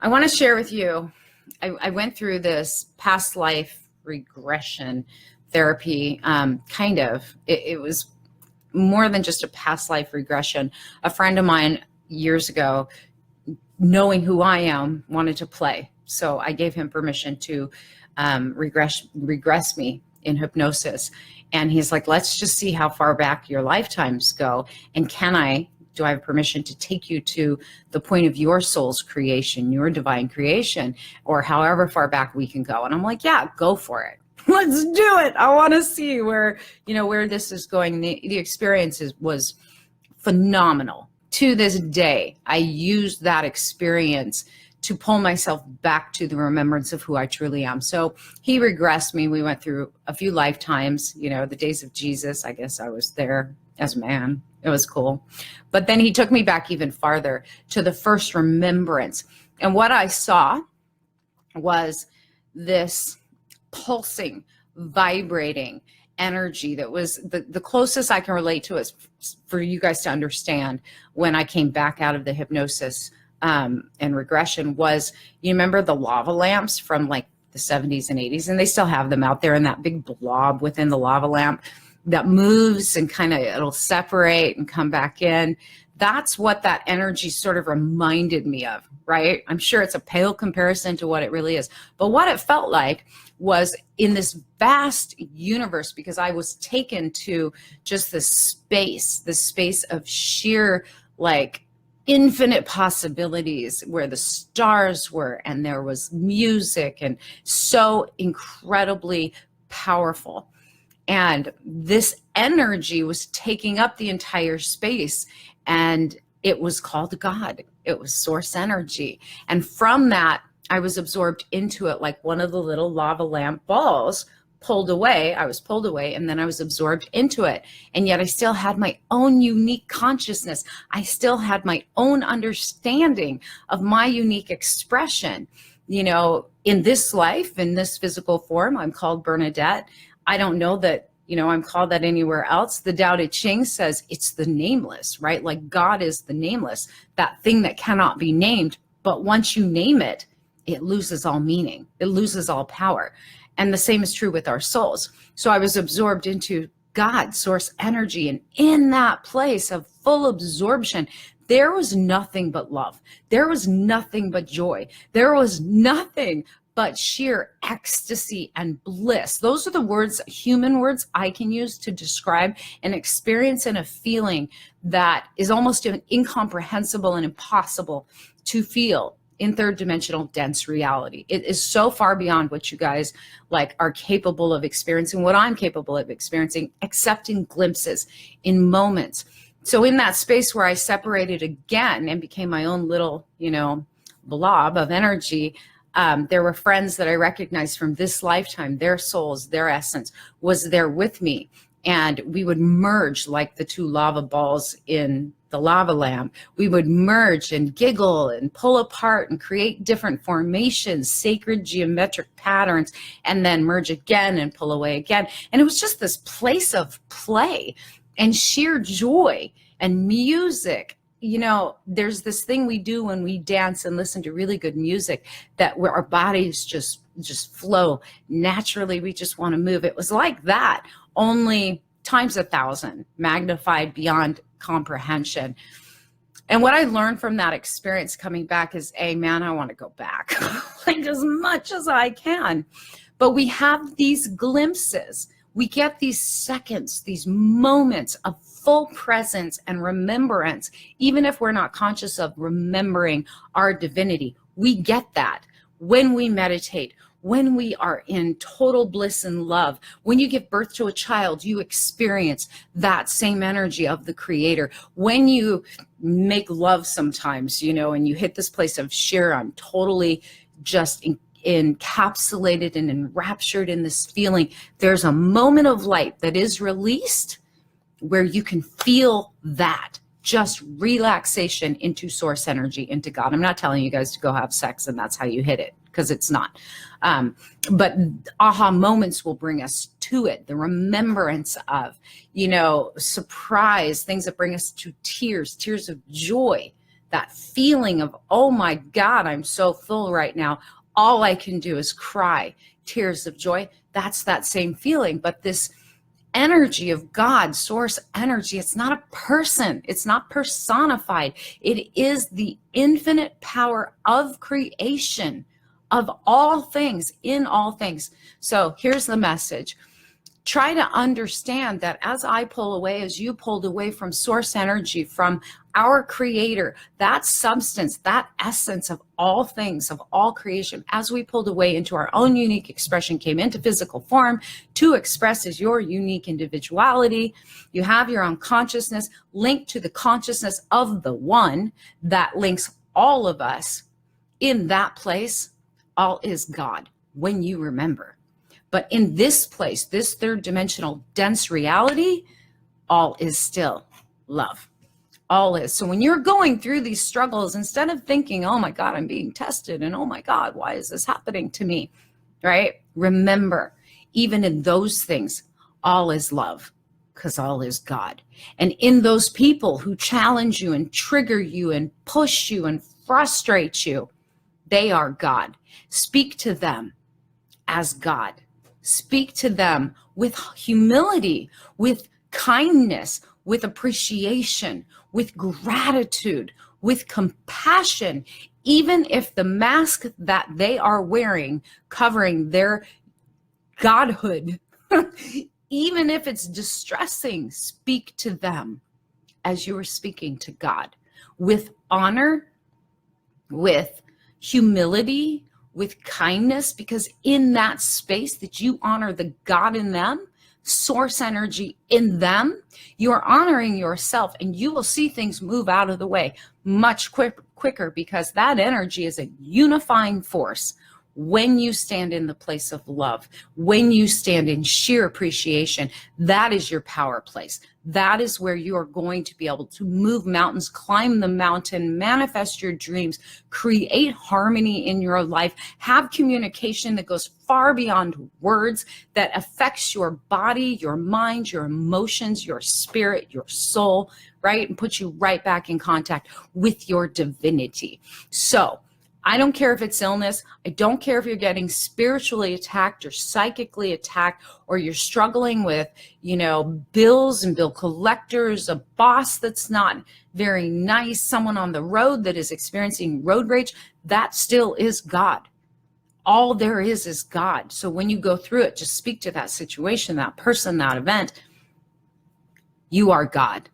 I want to share with you, I went through this past life regression therapy, kind of. It was more than just a past life regression. A friend of mine years ago, knowing who I am, wanted to play. So I gave him permission to regress me in hypnosis. And he's like, let's just see how far back your lifetimes go. And do I have permission to take you to the point of your soul's creation, your divine creation, or however far back we can go? And I'm like, yeah, go for it. Let's do it. I want to see where this is going. The experience was phenomenal. To this day, I use that experience to pull myself back to the remembrance of who I truly am. So he regressed me. We went through a few lifetimes, the days of Jesus. I guess I was there as a man. It was cool. But then he took me back even farther to the first remembrance. And what I saw was this pulsing, vibrating energy that was the closest I can relate to is for you guys to understand when I came back out of the hypnosis and regression was, you remember the lava lamps from like the 70s and 80s, and they still have them out there, and that big blob within the lava lamp that moves and it'll separate and come back in. That's what that energy sort of reminded me of, right? I'm sure it's a pale comparison to what it really is. But what it felt like was in this vast universe, because I was taken to just this space of sheer, like, infinite possibilities where the stars were and there was music and so incredibly powerful. And this energy was taking up the entire space, and it was called God. It was source energy. And from that, I was absorbed into it like one of the little lava lamp balls pulled away. I was pulled away, and then I was absorbed into it. And yet I still had my own unique consciousness. I still had my own understanding of my unique expression. In this life, in this physical form, I'm called Bernadette. I don't know that, I'm called that anywhere else. The Tao Te Ching says it's the nameless, right? Like God is the nameless, that thing that cannot be named. But once you name it, it loses all meaning. It loses all power. And the same is true with our souls. So I was absorbed into God, source energy. And in that place of full absorption, there was nothing but love. There was nothing but joy. There was nothing but sheer ecstasy and bliss. Those are the words, human words, I can use to describe an experience and a feeling that is almost incomprehensible and impossible to feel in third dimensional dense reality. It is so far beyond what you guys are capable of experiencing, what I'm capable of experiencing, except in glimpses, in moments. So in that space where I separated again and became my own little, blob of energy, there were friends that I recognized from this lifetime, their souls, their essence was there with me. And we would merge like the two lava balls in the lava lamp. We would merge and giggle and pull apart and create different formations, sacred geometric patterns, and then merge again and pull away again. And it was just this place of play and sheer joy and music. There's this thing we do when we dance and listen to really good music that where our bodies just flow naturally. We just want to move. It was like that, only times 1,000, magnified beyond comprehension. And what I learned from that experience coming back is, man, I want to go back like as much as I can. But we have these glimpses. We get these seconds, these moments of full presence and remembrance, even if we're not conscious of remembering our divinity. We get that when we meditate, when we are in total bliss and love. When you give birth to a child, you experience that same energy of the Creator. When you make love sometimes, and you hit this place of sheer, I'm totally just encapsulated and enraptured in this feeling. There's a moment of light that is released where you can feel that just relaxation into source energy, into God. I'm not telling you guys to go have sex and that's how you hit it, because it's not. But aha moments will bring us to it. The remembrance of, surprise, things that bring us to tears of joy. that feeling of, oh my God, I'm so full right now. All I can do is cry tears of joy. That's that same feeling. But this energy of God, source energy, it's not a person. It's not personified. It is the infinite power of creation, of all things, in all things. So here's the message. Try to understand that as I pull away, as you pulled away from source energy, from our creator, that substance, that essence of all things, of all creation, as we pulled away into our own unique expression, came into physical form to express as your unique individuality. You have your own consciousness linked to the consciousness of the one that links all of us. In that place, all is God when you remember. But in this place, this third dimensional dense reality, all is still love. All is. So when you're going through these struggles, instead of thinking, oh my God, I'm being tested, and oh my God, why is this happening to me? Right? Remember, even in those things, all is love, because all is God. And in those people who challenge you and trigger you and push you and frustrate you, they are God. Speak to them as God. Speak to them with humility, with kindness, with appreciation, with gratitude, with compassion, even if the mask that they are wearing covering their godhood, even if it's distressing, speak to them as you are speaking to God, with honor, with humility, with kindness, because in that space that you honor the God in them, source energy in them, you are honoring yourself, and you will see things move out of the way much quicker, because that energy is a unifying force. When you stand in the place of love, when you stand in sheer appreciation, that is your power place. That is where you are going to be able to move mountains, climb the mountain, manifest your dreams, create harmony in your life, have communication that goes far beyond words, that affects your body, your mind, your emotions, your spirit, your soul, right? And puts you right back in contact with your divinity. So I don't care if it's illness. I don't care if you're getting spiritually attacked or psychically attacked, or you're struggling with, bills and bill collectors, a boss that's not very nice, someone on the road that is experiencing road rage. That still is God. All there is God. So when you go through it, just speak to that situation, that person, that event. You are God.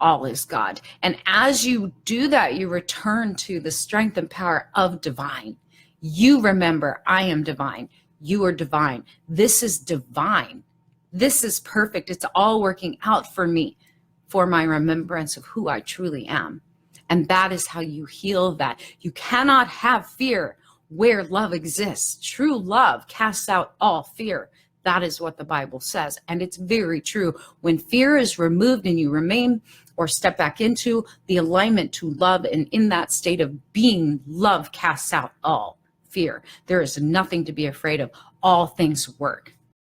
All is God. And as you do that, you return to the strength and power of divine. You remember, I am divine. You are divine. This is divine. This is perfect. It's all working out for me, for my remembrance of who I truly am. And that is how you heal that. You cannot have fear where love exists. True love casts out all fear. That is what the Bible says. And it's very true. When fear is removed and you remain or step back into the alignment to love, and in that state of being, love casts out all fear. There is nothing to be afraid of. All things work.